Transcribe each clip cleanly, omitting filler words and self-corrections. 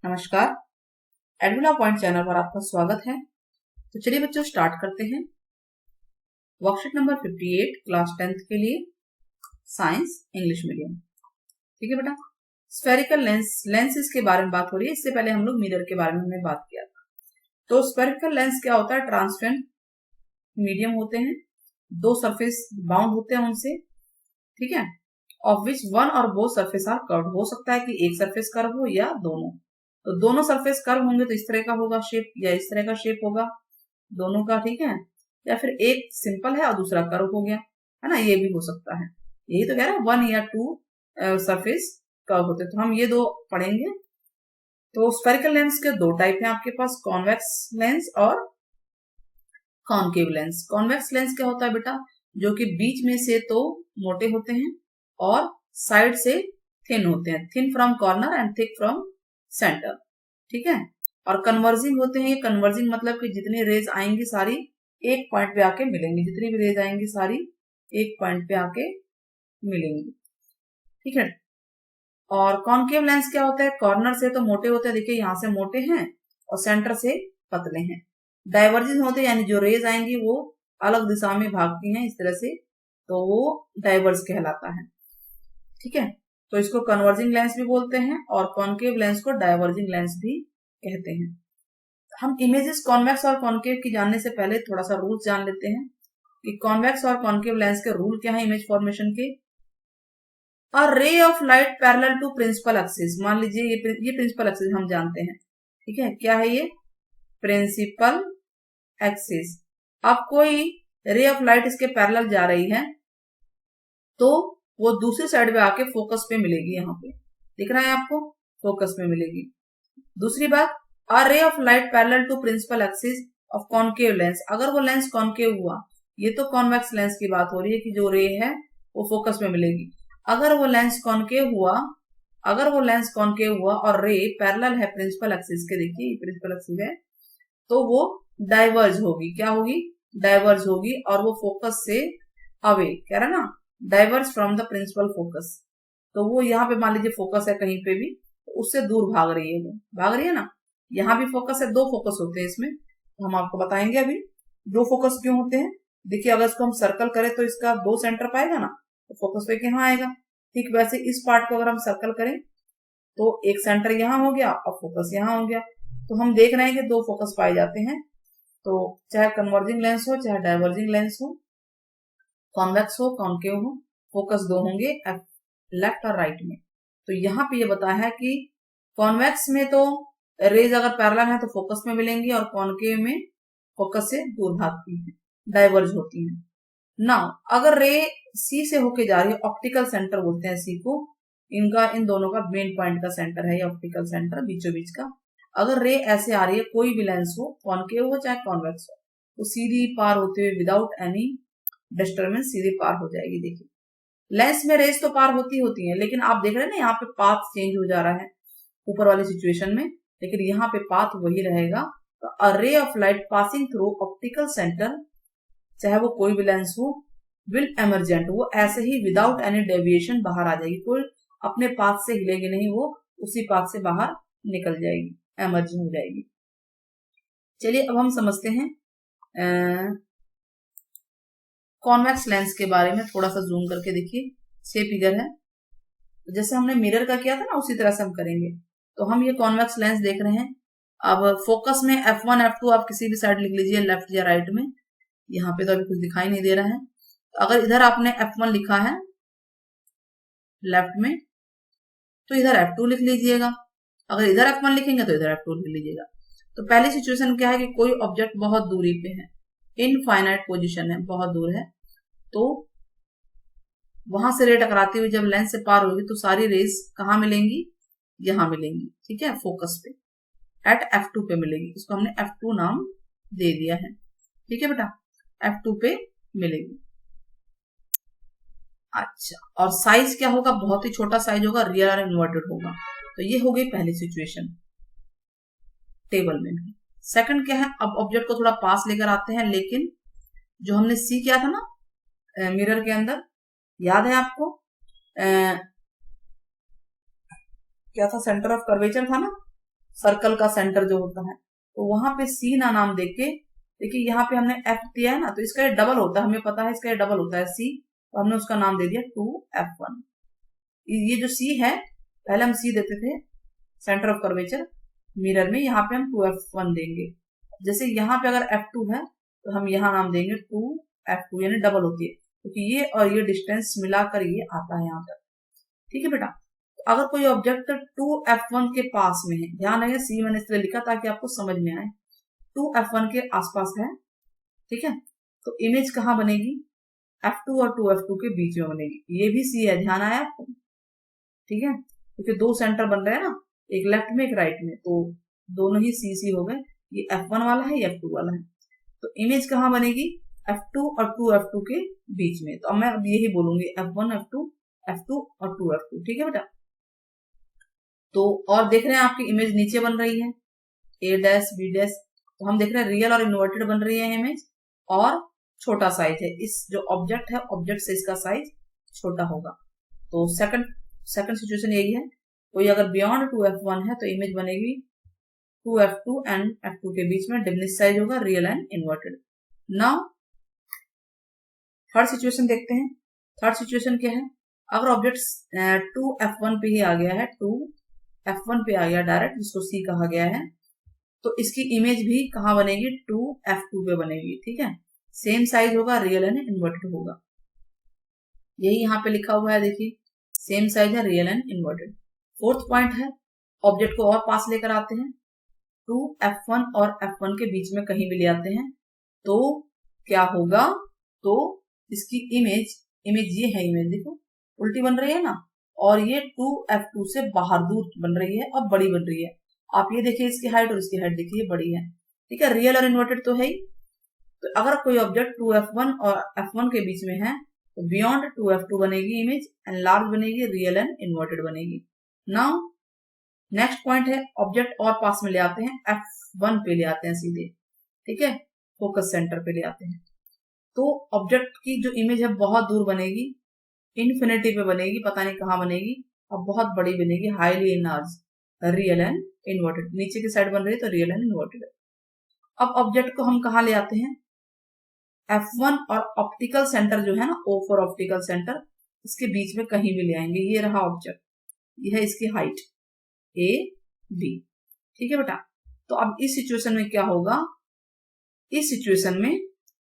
नमस्कार। एडविला point channel पर आपका स्वागत है। तो चलिए बच्चों स्टार्ट करते हैं। वर्कशीट नंबर 58 क्लास 10th के लिए साइंस इंग्लिश मीडियम। ठीक है बेटा। स्फेरिकल लेंसेज के बारे में बात हो रही है। इससे पहले हम लोग मिरर के बारे में हमने बात किया था। तो स्फेरिकल लेंस क्या होता है? ट्रांसपेरेंट मीडियम होते हैं, दो सरफेस बाउंड होते हैं उनसे, ठीक है, ऑफ विच वन और बोथ सरफेस आर कर्व। हो सकता है कि एक सरफेस कर्व हो या दोनों। तो दोनों सरफेस कर्व होंगे तो इस तरह का होगा शेप, या इस तरह का शेप होगा दोनों का, ठीक है। या फिर एक सिंपल है और दूसरा कर्व हो गया, है ना, ये भी हो सकता है। यही तो कह रहा है, वन या टू सरफेस कर्व होते। तो हम ये दो पढ़ेंगे। तो स्फेरिकल लेंस के दो टाइप हैं आपके पास, कॉन्वेक्स लेंस और कॉनकेव लेंस। कॉन्वेक्स लेंस क्या होता है बेटा? जो कि बीच में से तो मोटे होते हैं और साइड से थिन होते हैं, thin from corner and thick from centre, ठीक है। और कन्वर्जिंग होते हैं। ये कन्वर्जिंग मतलब कि जितनी रेज आएंगी सारी एक पॉइंट पे आके मिलेंगी, जितनी भी रेज आएंगी सारी एक पॉइंट पे आके मिलेंगी, ठीक है। और कॉनकेव लेंस क्या होता है? कॉर्नर से तो मोटे होते हैं, देखिए यहां से मोटे हैं और सेंटर से पतले हैं। डाइवर्जिंग होते हैं, यानी जो रेज आएंगी वो अलग दिशा में भागती हैं इस तरह से, तो वो डाइवर्ज कहलाता है, ठीक है। तो इसको कन्वर्जिंग लेंस भी बोलते हैं और कॉनकेव लेंस को डाइवर्जिंग लेंस भी कहते हैं। हम इमेजेस कॉन्वेक्स और कॉनकेव की जानने से पहले थोड़ा सा रूल्स जान लेते हैं कि कॉन्वेक्स और कॉनकेव लेंस के रूल क्या है इमेज फॉर्मेशन के। A ray of light parallel to principal axis. मान लीजिए ये प्रिंसिपल एक्सिस हम जानते हैं, ठीक है। क्या है ये? Principal axis. अब कोई रे ऑफ लाइट इसके पैरेलल जा रही है तो वो दूसरी साइड पे आके फोकस पे मिलेगी। यहाँ पे दिख रहा है आपको, फोकस पे मिलेगी। दूसरी बात, a ray of light parallel to principal axis of concave lens. अगर वो लेंस कॉनकेव हुआ, ये तो कॉन्वेक्स लेंस की बात हो रही है कि जो रे है वो फोकस में मिलेगी। अगर वो लेंस कॉनकेव हुआ और रे पैरेलल है प्रिंसिपल एक्सिस के, देखिए प्रिंसिपल एक्सिस है, तो वो डाइवर्ज होगी। क्या होगी? डाइवर्ज होगी और वो फोकस से अवे, कह रहा ना, diverge from the principal focus. तो वो यहाँ पे मान लीजिए फोकस है कहीं पे भी, तो उससे दूर भाग रही है, वो भाग रही है ना। यहाँ भी फोकस है, दो फोकस होते हैं इसमें, तो हम आपको बताएंगे अभी दो फोकस क्यों होते हैं। देखिए अगर इसको हम सर्कल करें तो इसका दो सेंटर पाएगा ना, तो फोकस पे यहाँ आएगा। ठीक वैसे इस पार्ट को अगर हम सर्कल करें तो एक सेंटर यहाँ हो गया और फोकस यहाँ हो गया। तो हम देख रहे हैं कि दो फोकस पाए जाते हैं। तो चाहे कन्वर्जिंग लेंस हो चाहे डाइवर्जिंग लेंस हो, कॉन्वेक्स हो कॉनकेव हो, फोकस दो होंगे लेफ्ट और राइट में। तो यहाँ पे ये बताया है कि कॉन्वेक्स में तो रेज अगर पैरेलल है तो फोकस में मिलेंगी और कॉनकेव में फोकस से दूर भागती है, डाइवर्ज होती है। नाउ अगर रे सी से होके जा रही है, ऑप्टिकल सेंटर बोलते हैं सी को, इनका इन दोनों का मेन पॉइंट का सेंटर है ये ऑप्टिकल सेंटर, बीचों बीच का। अगर रे ऐसे आ रही है, कोई भी लेंस हो, कॉनकेव हो चाहे कॉन्वेक्स हो, तो सीधी पार होते हुए विदाउट एनी डिस्टर्बेंस सीधे पार हो जाएगी। देखिए लेंस में रेज तो पार होती है, लेकिन आप देख रहे हैं ना यहाँ पे पाथ चेंज हो जा रहा है ऊपर वाली सिचुएशन में, लेकिन यहाँ पे पाथ वही रहेगा। तो a ray of light passing through optical centre, चाहे वो कोई भी लेंस हो, विल एमरजेंट, वो ऐसे ही विदाउट एनी डेविएशन बाहर आ जाएगी, कोई अपने पाथ से हिलेगी नहीं, वो उसी पाथ से बाहर निकल जाएगी, एमर्ज हो जाएगी। चलिए अब हम समझते हैं कॉन्वेक्स लेंस के बारे में। थोड़ा सा जूम करके देखिए, छह फिगर है, तो जैसे हमने मिरर का किया था ना उसी तरह से हम करेंगे। तो हम ये कॉन्वेक्स लेंस देख रहे हैं। अब फोकस में F1 F2 आप किसी भी साइड लिख लीजिए, लेफ्ट या राइट में। यहाँ पे तो अभी कुछ दिखाई नहीं दे रहा है। अगर इधर आपने F1 लिखा है लेफ्ट में, तो इधर F2 लिख लीजिएगा। अगर इधर F1 लिखेंगे तो इधर F2 लिख लीजिएगा। तो पहली सिचुएशन क्या है कि कोई ऑब्जेक्ट बहुत दूरी पे है, इनफाइनाइट पोजीशन है, बहुत दूर है, तो वहां से रे टकराती हुई जब लेंस से पार होगी तो सारी रेज कहाँ मिलेंगी? यहां मिलेंगी, ठीक है, फोकस पे, एट F2 पे मिलेगी। इसको हमने F2 नाम दे दिया है, ठीक है बेटा, F2 पे मिलेगी। अच्छा, और साइज क्या होगा? बहुत ही छोटा साइज होगा, रियर और इन्वर्टेड होगा। तो ये हो गई पहली सिचुएशन टेबल में। सेकंड क्या है? अब ऑब्जेक्ट को थोड़ा पास लेकर आते हैं, लेकिन जो हमने सी किया था ना मिरर के अंदर, याद है आपको क्या था? सेंटर ऑफ कर्वेचर था ना, सर्कल का सेंटर जो होता है, तो वहां पे सी ना नाम देके, देखिए यहाँ पे हमने एफ दिया है ना, तो इसका ये डबल होता है, हमें पता है इसका ये डबल होता है सी, तो हमने उसका नाम दे दिया 2F1। ये जो सी है, पहले हम सी देते थे सेंटर ऑफ कर्वेचर मिरर में, यहाँ पे हम 2F1 देंगे। जैसे यहाँ पे अगर F2 है तो हम यहाँ नाम देंगे 2F2, यानी डबल होती है, क्योंकि ये और ये डिस्टेंस मिलाकर ये आता है यहाँ पर। ठीक है बेटा, तो अगर कोई ऑब्जेक्ट 2F1 के पास में है, ध्यान रखिए सी मैंने इसलिए लिखा ताकि आपको समझ में आए, 2F1 के आसपास है, ठीक है, तो इमेज कहाँ बनेगी, F2 और 2F2 के बीच में बनेगी। ये भी सी है, ध्यान आया आपको, ठीक है, क्योंकि दो सेंटर बन रहे हैं ना, एक लेफ्ट में एक राइट में, तो दोनों ही सी हो गए, ये F1 वाला है, ये F2 वाला है। तो इमेज कहाँ बनेगी, F2 और 2F2 के बीच में। तो अब मैं यही बोलूंगी F1 F2 F2 और 2F2, ठीक है बेटा। तो और देख रहे हैं आपकी इमेज नीचे बन रही है A डैश B डैश, तो हम देख रहे हैं रियल और इन्वर्टेड बन रही है इमेज, और छोटा साइज है, इस जो ऑब्जेक्ट है ऑब्जेक्ट से इसका साइज छोटा होगा। तो सेकंड सिचुएशन यही है, कोई अगर बियॉन्ड 2F1 है तो इमेज बनेगी 2F2 एंड F2 के बीच में, डिमिनिश साइज होगा, real and inverted. Now third situation देखते हैं। थर्ड सिचुएशन क्या है, अगर ऑब्जेक्ट 2F1 पे ही आ गया है, 2F1 पे आ गया डायरेक्ट, जिसको सी कहा गया है, तो इसकी इमेज भी कहाँ बनेगी, 2F2 पे बनेगी, ठीक है, सेम साइज होगा, रियल एंड इन्वर्टेड होगा। यही यहाँ पे लिखा हुआ है, देखिए सेम साइज है, real and inverted. Fourth point है, ऑब्जेक्ट को और पास लेकर आते हैं, 2F1 और F1 के बीच में कहीं भी ले आते हैं, तो क्या होगा, तो इसकी इमेज ये है, इमेज देखो उल्टी बन रही है ना, और ये 2F2 से बाहर दूर बन रही है और बड़ी बन रही है। आप ये देखिए इसकी हाइट और इसकी हाइट देखिए बड़ी है, ठीक है, रियल और इन्वर्टेड तो है ही। तो अगर कोई ऑब्जेक्ट 2F1 और F1 के बीच में है तो बियॉन्ड 2F2 बनेगी इमेज, एंड लार्ज बनेगी, रियल एंड इन्वर्टेड बनेगी। नाउ नेक्स्ट पॉइंट है, ऑब्जेक्ट और पास में ले आते हैं, F1 पे ले आते हैं सीधे, ठीक है, फोकस सेंटर पे ले आते हैं, तो ऑब्जेक्ट की जो इमेज है बहुत दूर बनेगी, इन्फिनिटी पे बनेगी, पता नहीं कहाँ बनेगी, और बहुत बड़ी बनेगी, highly enlarge, real and inverted. नीचे की साइड बन रही है तो रियल एंड इन्वर्टेड। अब ऑब्जेक्ट को हम कहाँ ले आते हैं, F1 और ऑप्टिकल सेंटर जो है ना, O फॉर ऑप्टिकल सेंटर, इसके बीच में कहीं भी ले आएंगे। ये रहा ऑब्जेक्ट, ये है इसकी हाइट AB, ठीक है बेटा। तो अब इस सिचुएशन में क्या होगा, इस सिचुएशन में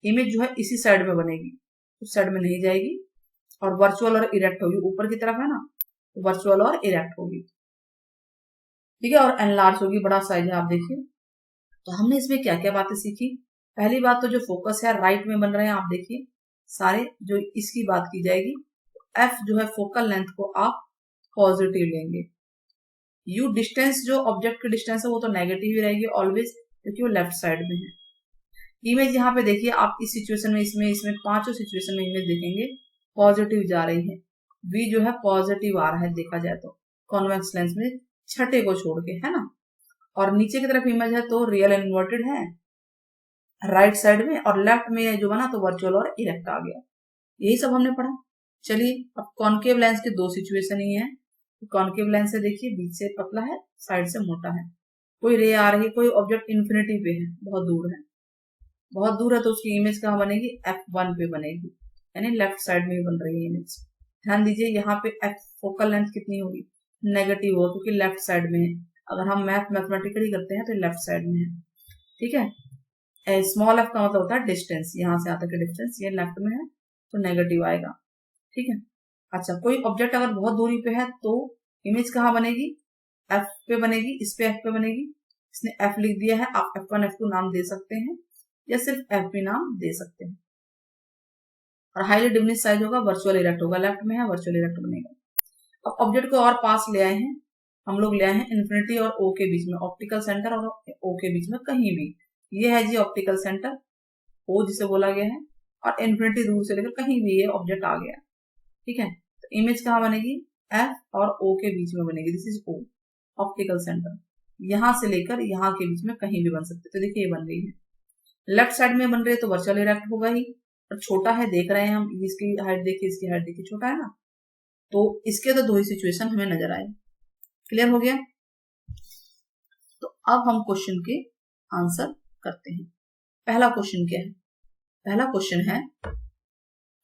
इमेज जो है इसी साइड में बनेगी, उस साइड में नहीं जाएगी, और वर्चुअल और इरेक्ट होगी, ऊपर की तरफ है ना, तो वर्चुअल और इरेक्ट होगी, ठीक है, और एनलार्ज होगी, बड़ा साइज है, आप देखिए। तो हमने इसमें क्या क्या बातें सीखी, पहली बात तो जो फोकस है राइट में बन रहे हैं, आप देखिए सारे, जो इसकी बात की जाएगी, F जो है फोकल लेंथ को आप पॉजिटिव लेंगे, U डिस्टेंस जो ऑब्जेक्ट की डिस्टेंस है वो तो नेगेटिव ही रहेगी ऑलवेज, क्योंकि वो लेफ्ट साइड में है। इमेज यहाँ पे देखिए आप इस सिचुएशन में, इसमें पांचों सिचुएशन में इमेज देखेंगे पॉजिटिव जा रही है, V जो है पॉजिटिव आ रहा है देखा जाए तो कॉन्वेक्स लेंस में, छठे को छोड़ के, है ना, और नीचे की तरफ इमेज है तो रियल एंड इन्वर्टेड है राइट साइड में, और लेफ्ट में जो बना तो वर्चुअल और इरेक्ट आ गया। यही सब हमने पढ़ा। चलिए अब कॉन्केव लेंस की दो सिचुएशन ही है, कॉन्केव लेंस है, देखिए बीच से पतला है, साइड से मोटा है, कोई रे आ रही है, कोई ऑब्जेक्ट इन्फिनिटी पे है, बहुत दूर है, तो उसकी इमेज कहाँ बनेगी, F1 पे बनेगी, यानी लेफ्ट साइड में बन रही है इमेज। ध्यान दीजिए यहाँ पे F फोकल लेंथ कितनी होगी, नेगेटिव हो, क्योंकि लेफ्ट साइड में है। अगर हम मैथमेटिकली करते हैं तो लेफ्ट साइड में है, ठीक है। स्मॉल f का मतलब होता है डिस्टेंस, यहां से आता है डिस्टेंस, ये लेफ्ट में है तो नेगेटिव आएगा, ठीक है। अच्छा, कोई ऑब्जेक्ट अगर बहुत दूरी पे है तो इमेज कहाँ बनेगी, F पे बनेगी, इस पे F पे बनेगी, इसने F लिख दिया है, आप F1 F2 नाम दे सकते हैं या सिर्फ F भी नाम दे सकते हैं। और हाईली डिमिनिश साइज होगा, वर्चुअल इरेक्ट होगा, लेफ्ट में है वर्चुअल इरेक्ट बनेगा। अब ऑब्जेक्ट को और पास ले आए हैं हम लोग, ले आए हैं इन्फिनिटी और O के बीच में, ऑप्टिकल सेंटर और O के बीच में कहीं भी, ये है जी ऑप्टिकल सेंटर O जिसे बोला गया है, और इन्फिनिटी दूर से लेकर कहीं भी ये ऑब्जेक्ट आ गया, ठीक है। तो इमेज कहाँ बनेगी, F और O के बीच में बनेगी, this is O optical centre, यहां से लेकर यहाँ के बीच में कहीं भी बन सकते। तो देखिए ये बन रही है, लेफ्ट साइड में बन रही है तो वर्चुअल इरेक्ट होगा ही, और छोटा है देख रहे हैं हम, इसकी हाइट देखिए, इसकी हाइट देखिए, छोटा है ना, तो इसके तो दो ही सिचुएशन हमें नजर आए। क्लियर हो गया। तो अब हम क्वेश्चन के आंसर करते हैं। पहला क्वेश्चन क्या है? पहला क्वेश्चन है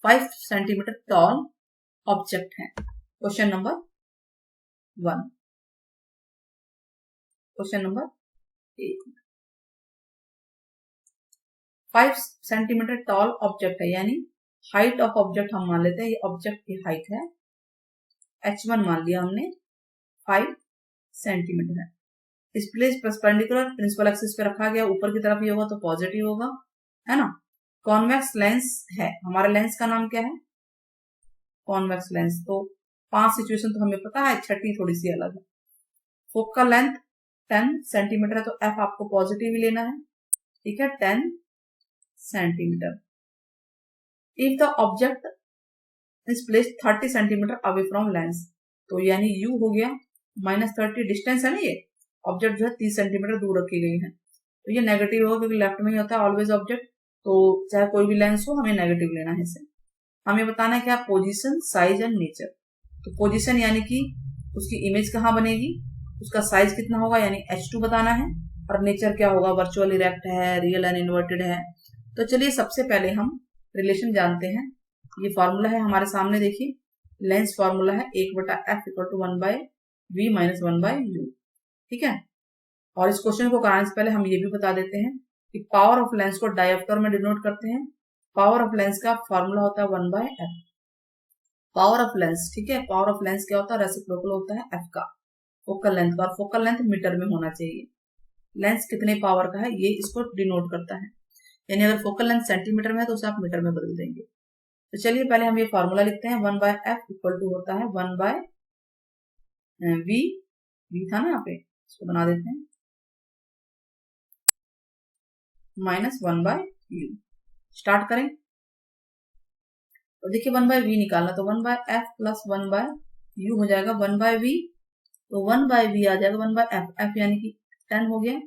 5 सेंटीमीटर टॉल ऑब्जेक्ट है। Question number 1। Question number 1, 5 centimetre tall object है, यानी हाइट ऑफ ऑब्जेक्ट हम मान लेते हैं, ये ऑब्जेक्ट की हाइट है h1 मान लिया हमने, 5 सेंटीमीटर है। इस प्लेस परपेंडिकुलर प्रिंसिपल एक्सिस पे रखा गया, ऊपर की तरफ ये होगा तो पॉजिटिव होगा, है ना। कॉन्वेक्स लेंस है, हमारा लेंस का नाम क्या है? Convex lens. तो 5 सिचुएशन तो हमें पता है, छठी थोड़ी सी अलग है। फोकल लेंथ 10 सेंटीमीटर है, तो एफ आपको पॉजिटिव ही लेना है, ठीक है, 10 centimetre. If the object is placed 30 centimetre away from lens, तो यानी यू हो गया -30 डिस्टेंस है ना, ये ऑब्जेक्ट जो है 30 सेंटीमीटर दूर रखी गई है, तो ये नेगेटिव होगा क्योंकि लेफ्ट में ही होता है ऑलवेज ऑब्जेक्ट, तो चाहे कोई भी लेंस हो हमें नेगेटिव लेना है इसे। हमें बताना है क्या? Position, size and nature. तो पोजीशन यानी कि उसकी इमेज कहाँ बनेगी, उसका साइज कितना होगा यानी h2 बताना है, और नेचर क्या होगा, वर्चुअल इरेक्ट है, रियल एंड इन्वर्टेड है। तो चलिए सबसे पहले हम रिलेशन जानते हैं। ये फॉर्मूला है हमारे सामने, देखिए लेंस फॉर्मूला है 1/f = 1/v - 1/u, ठीक है। और इस क्वेश्चन को कराने से पहले हम ये भी बता देते हैं कि पावर ऑफ लेंस को डायोप्टर में डिनोट करते हैं। पावर ऑफ लेंस का फॉर्मूला होता है 1/f, पावर ऑफ लेंस, ठीक है। पावर ऑफ लेंस क्या होता है? रेसिप्रोकल होता है f का, फोकल लेंथ का, और फोकल लेंथ मीटर में होना चाहिए। लेंस कितने पावर का है ये इसको डिनोट करता है, यानी अगर फोकल लेंथ सेंटीमीटर में है तो उसे आप मीटर में बदल देंगे। तो चलिए पहले हम ये फॉर्मूला लिखते हैं, 1/f = होता है 1/v, v था ना यहाँ पे, इसको बना देते हैं -1/u। स्टार्ट करें तो देखिए 1/v निकालना, तो 1/f + 1/u हो जाएगा 1/v, तो 1/v आ जाएगा 1/f, f यानी कि 10 हो गया,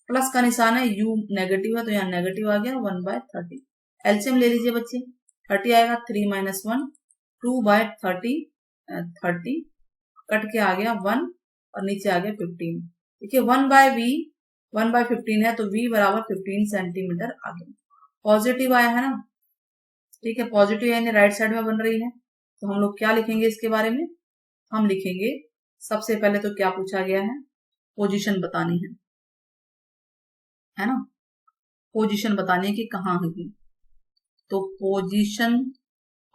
प्लस का निशान है, u नेगेटिव है तो यहाँ नेगेटिव आ गया 1/30। एलसीएम ले लीजिए बच्चे, 30 आएगा, 3 - 1 2/30, 30 कट के आ गया 1 और नीचे आ गया 15। देखिए 1/v 1/15 है, तो v बराबर 15 सेंटीमीटर आ गया, पॉजिटिव आया है ना, ठीक है। पॉजिटिव यानी राइट साइड में बन रही है, तो हम लोग क्या लिखेंगे इसके बारे में? हम लिखेंगे सबसे पहले तो क्या पूछा गया है, पोजीशन बतानी है ना, पोजीशन बतानी है कि कहाँ है ये, तो पोजीशन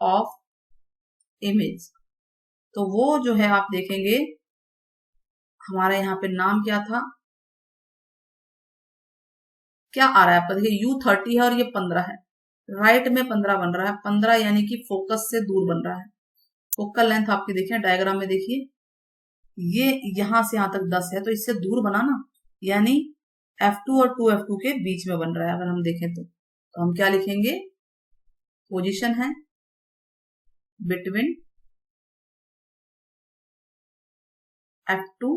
ऑफ इमेज, तो वो जो है आप देखेंगे हमारे यहाँ पे नाम क्या था, क्या आ रहा है आपका, देखिए U30 है और ये 15 है, राइट में 15 बन रहा है, 15 यानी कि फोकस से दूर बन रहा है। फोकल लेंथ आपकी देखिए डायग्राम में, देखिए ये यहां से यहां तक 10 है, तो इससे दूर बना ना, यानी F2 और 2F2 के बीच में बन रहा है। अगर हम देखें तो हम क्या लिखेंगे, पोजीशन है बिटवीन F2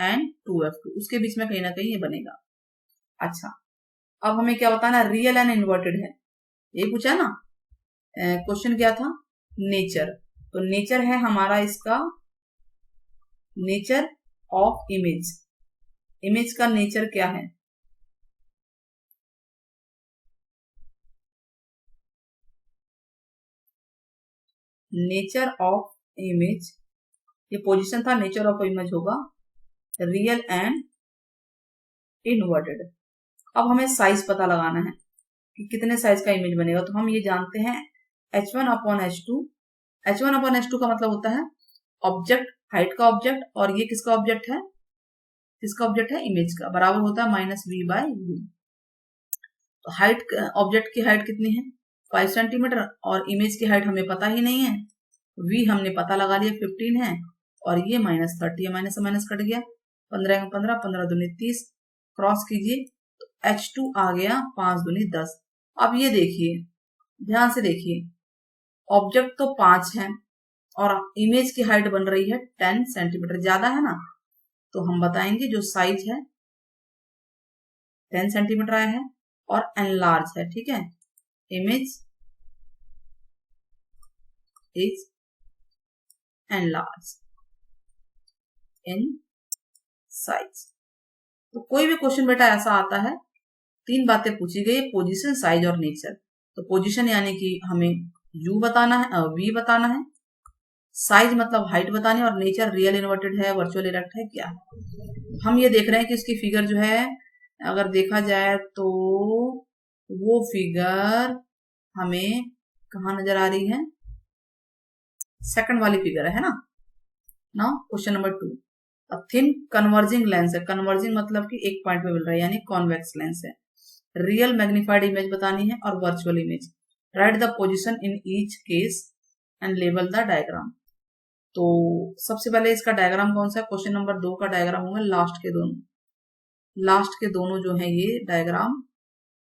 एंड 2F2, उसके बीच में कहीं ना कहीं ये बनेगा। अच्छा, अब हमें क्या बताना है, रियल एंड इन्वर्टेड है, ये पूछा ना क्वेश्चन, क्या था, नेचर। तो नेचर है हमारा इसका, नेचर ऑफ इमेज, इमेज का नेचर क्या है, नेचर ऑफ इमेज, ये पोजीशन था, नेचर ऑफ इमेज होगा रियल एंड इन्वर्टेड। अब हमें साइज पता लगाना है कि कितने साइज का इमेज बनेगा, तो हम ये जानते हैं h1/h2, h1/h2 का मतलब होता है ऑब्जेक्ट, हाइट का ऑब्जेक्ट, और ये किसका ऑब्जेक्ट है, किसका ऑब्जेक्ट है, इमेज का, बराबर होता है -v/u। तो हाइट, ऑब्जेक्ट की हाइट कितनी है 5 सेंटीमीटर, और इमेज की हाइट हमें पता ही नहीं है, v हमने पता लगा लिया 15 है, और ये -30 है, माइनस से माइनस कट गया, 15 का 15, 15 दूनी 30, क्रॉस कीजिए तो h2 आ गया 5 दूनी 10। अब ये देखिए, ध्यान से देखिए, ऑब्जेक्ट तो 5 है और इमेज की हाइट बन रही है 10 सेंटीमीटर, ज्यादा है ना, तो हम बताएंगे जो साइज है 10 सेंटीमीटर आया है और एनलार्ज है, ठीक है, image is enlarge in size. तो कोई भी क्वेश्चन बेटा ऐसा आता है, 3 बातें पूछी गई, पोजीशन, साइज और नेचर। तो पोजीशन यानी कि हमें u बताना है, v बताना है, साइज मतलब हाइट बतानी है, और नेचर रियल इन्वर्टेड है, वर्चुअल इरेक्ट है, क्या है। हम ये देख रहे हैं कि इसकी फिगर जो है अगर देखा जाए तो वो फिगर हमें कहाँ नजर आ रही है, सेकंड वाली फिगर है ना। Now question number 2, thin converging lens है, कन्वर्जिंग मतलब कि एक पॉइंट पे मिल रहा है यानी कॉन्वेक्स लेंस है। रियल मैग्निफाइड इमेज बतानी है और virtual image. Right the position in each case and label the diagram. तो सबसे पहले इसका डायग्राम कौन सा है, क्वेश्चन नंबर 2 का डायग्राम होगा लास्ट के दोनों जो है ये डायग्राम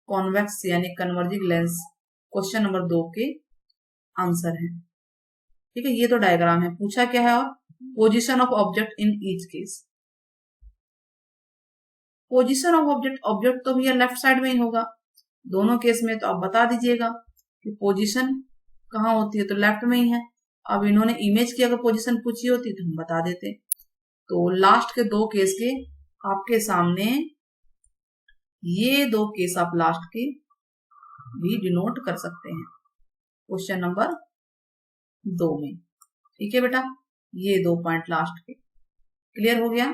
कॉन्वेक्स यानी कन्वर्जिंग लेंस क्वेश्चन नंबर 2 के आंसर है। ठीक है, ये तो डायग्राम है। पूछा क्या है, और position of object in each case. Position of object तो भैया लेफ्ट साइड में ही होगा दोनों केस में, तो आप बता दीजिएगा कि पोजीशन कहाँ होती है, तो लेफ्ट में ही है। अब इन्होंने इमेज की अगर पोजीशन पूछी होती तो हम बता देते। तो लास्ट के 2 केस के आपके सामने ये 2 केस आप लास्ट के भी डिनोट कर सकते हैं क्वेश्चन नंबर 2 में। ठीक है बेटा, ये 2 पॉइंट लास्ट के क्लियर हो गया।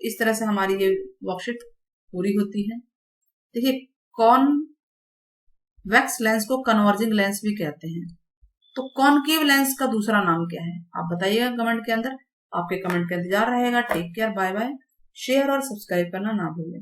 इस तरह से हमारी ये वर्कशीट पूरी होती है। देखिए, कॉन्वेक्स लेंस को कन्वर्जिंग लेंस भी कहते हैं। तो कॉनकेव लेंस का दूसरा नाम क्या है, आप बताइएगा कमेंट के अंदर। आपके कमेंट का इंतजार रहेगा। Take care, bye bye. Share और सब्सक्राइब करना ना भूलें।